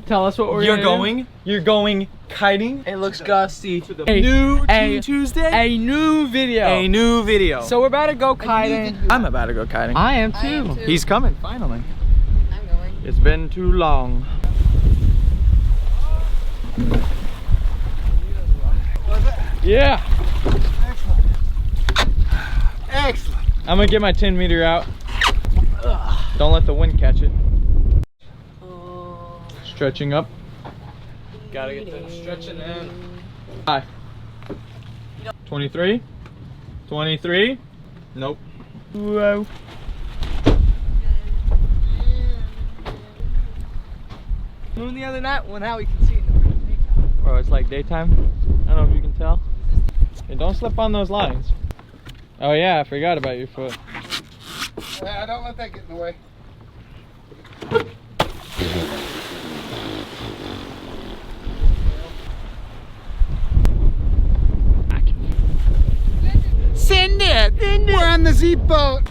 Tell us what we're doing. You're going kiting. It looks gusty. New Tuesday. A new video. A new video. So we're about to go kiting. I'm about to go kiting. I am too. He's coming, finally. I'm going. It's been too long. Yeah. Excellent. I'm gonna get my 10-meter out. Don't let the wind catch it. Stretching up. Gotta get that stretching in. Hi. 23. 23. Nope. Whoa. Moon the other night. Well, now we can see it in the daytime. Oh, it's like daytime. I don't know if you can tell. Hey, don't slip on those lines. Oh yeah, I forgot about your foot. Yeah, don't let that get in the way. Send it. We're on the Z boat.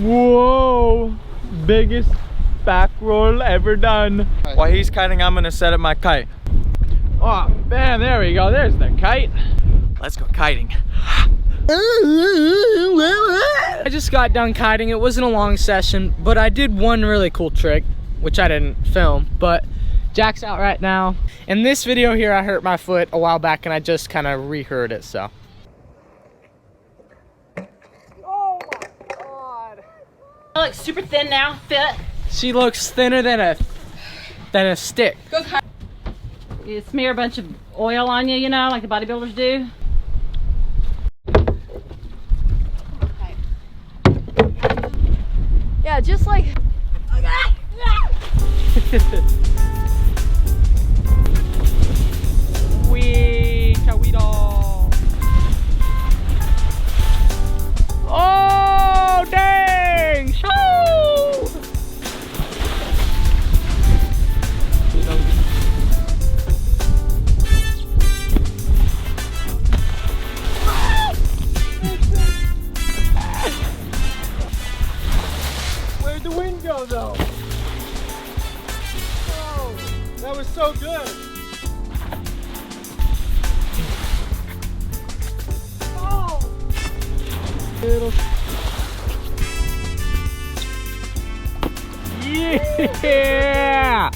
Whoa! Biggest back roll ever done. While he's kiting, I'm gonna set up my kite. Oh, man, there we go. There's the kite. Let's go kiting. I just got done kiting. It wasn't a long session, but I did one really cool trick, which I didn't film, but Jack's out right now. In this video here, I hurt my foot a while back and I just kind of re-hurt it, so. Oh my God. I look super thin now, fit. She looks thinner than a stick. Go kite. You smear a bunch of oil on you, you know, like the bodybuilders do. Yeah, just like. Wee, Chawito. Oh, dang! Shoo! Where'd the wind go though? Oh, that was so good. Oh. Yeah!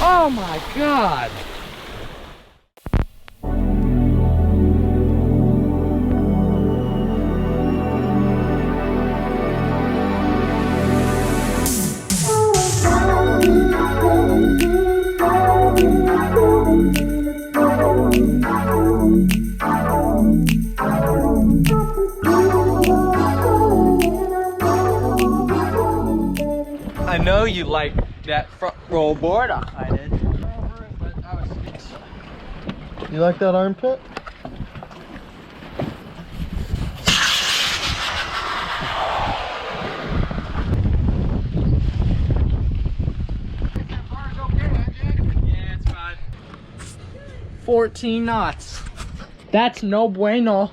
Oh my God! I know you like that front roll board I did. You like that armpit? Yeah, it's fine. 14 knots. That's no bueno.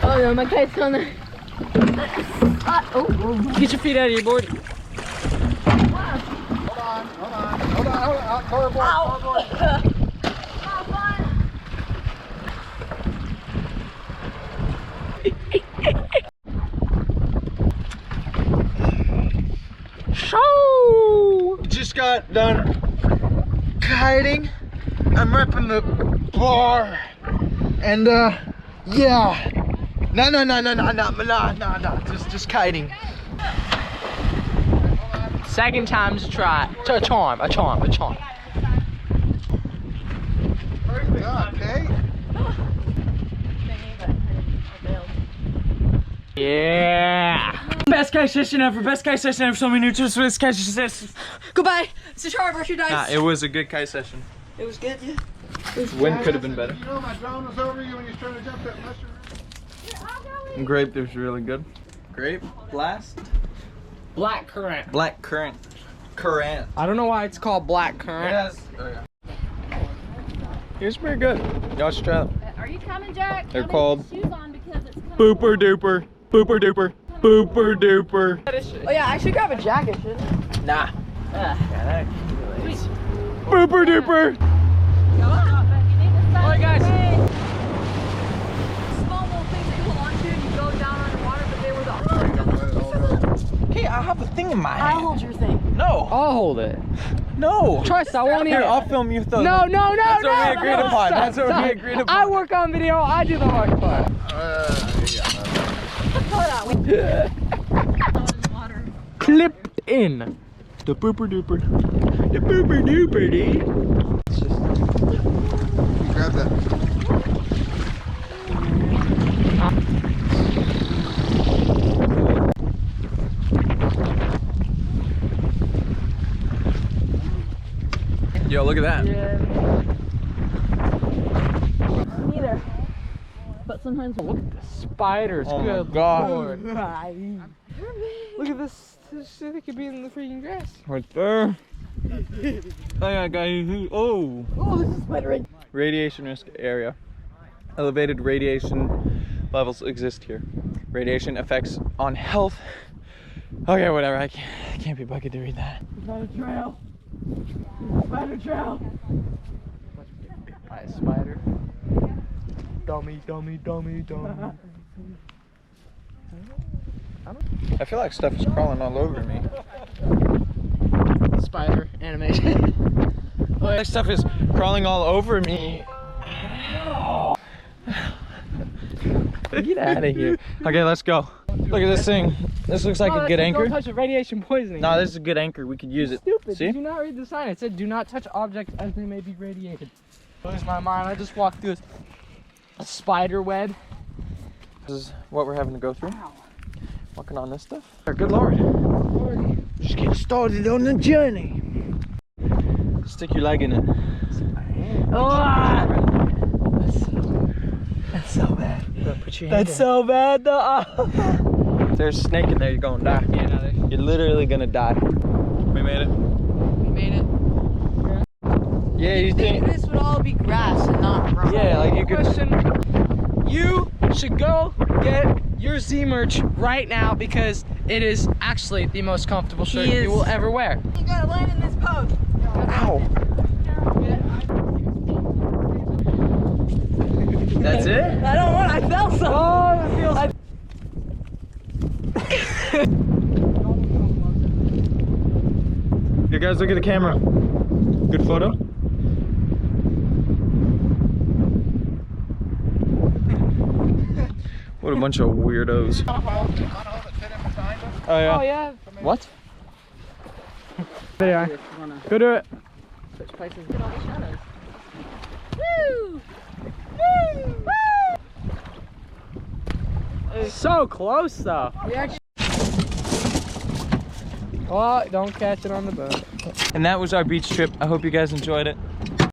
Oh no, my kite's on there. Get your feet out of your board. Hold on. Forward. Show! Just got done kiting. I'm repping the bar. And yeah. No. Just kiting. Second time's a try. A charm. Okay. Yeah. Best kite session ever. So many new tools for this kite session. Goodbye. Zatara, brush your dice. Nah, it was a good kite session. It was good, yeah. Wind could have been better. You know my drone was over you when you was trying to jump that mushroom. Grape was really good. Grape blast. Black currant. Black currant. Currant. I don't know why it's called black currant. Yes. Oh yeah. It's pretty good. Y'all should try them. Are you coming, Jack? They're called shoes on because it's coming. Booper Duper. Booper Duper. Booper duper. Oh yeah, I should grab a jacket, shouldn't I? Nah. Booper duper. Alright guys. Small little things that you hold onto and you go down underwater, but they were the Okay, I have a thing in my I'll hand. hold your thing. No. I'll hold it. No. Trust, I won't Here, even. I'll film you throw. No, no, no, That's no. what we agreed no, upon. stop, That's what stop. we agreed upon. I work on video. I do the hard part. Clipped in. The booper duper. The booper duper, dude. Grab that. Yo, look at that. Neither. But sometimes Look at the spiders. Oh my Good God. Lord. Look at this. This shit could be in the freaking grass. Right there. Oh yeah, guys. Oh. Oh, this is spidery. Radiation risk area. Elevated radiation levels exist here. Radiation effects on health. Okay, whatever. I can't be bucket to read that. Spider trail. Spider trail. By a spider. Dummy, dummy, dummy, dummy. I feel like stuff is crawling all over me. Spider animation. Like stuff is crawling all over me. Get out of here. Okay, let's go. Look at this thing. This looks like a good anchor. Don't touch it. Radiation poisoning. No, this is a good anchor. We could use it. Stupid. See? Did you not read the sign? It said, "Do not touch objects as they may be radiated." Lose my mind. I just walked through a spider web. This is what we're having to go through. Walking on this stuff. Good Lord. Just get started on the journey. Stick your leg in it. That's so bad. Put your hand That's so bad though. There's a snake in there, you're gonna die. Yeah, no, there's... You're literally gonna die. We made it. We made it. Yeah, you think? This would all be grass and not rock. Yeah, like you could. Question. You should go get your Z merch right now because it is actually the most comfortable shirt you will ever wear. You gotta land in this post. Ow. That's it? I don't want. I felt something. Oh, that feels. You guys look at the camera. Good photo. What a bunch of weirdos. Oh yeah. Oh yeah. What? There you are. Go do it. switch places with all the shadows. Woo! So close though. Oh, don't catch it on the boat. And that was our beach trip. I hope you guys enjoyed it.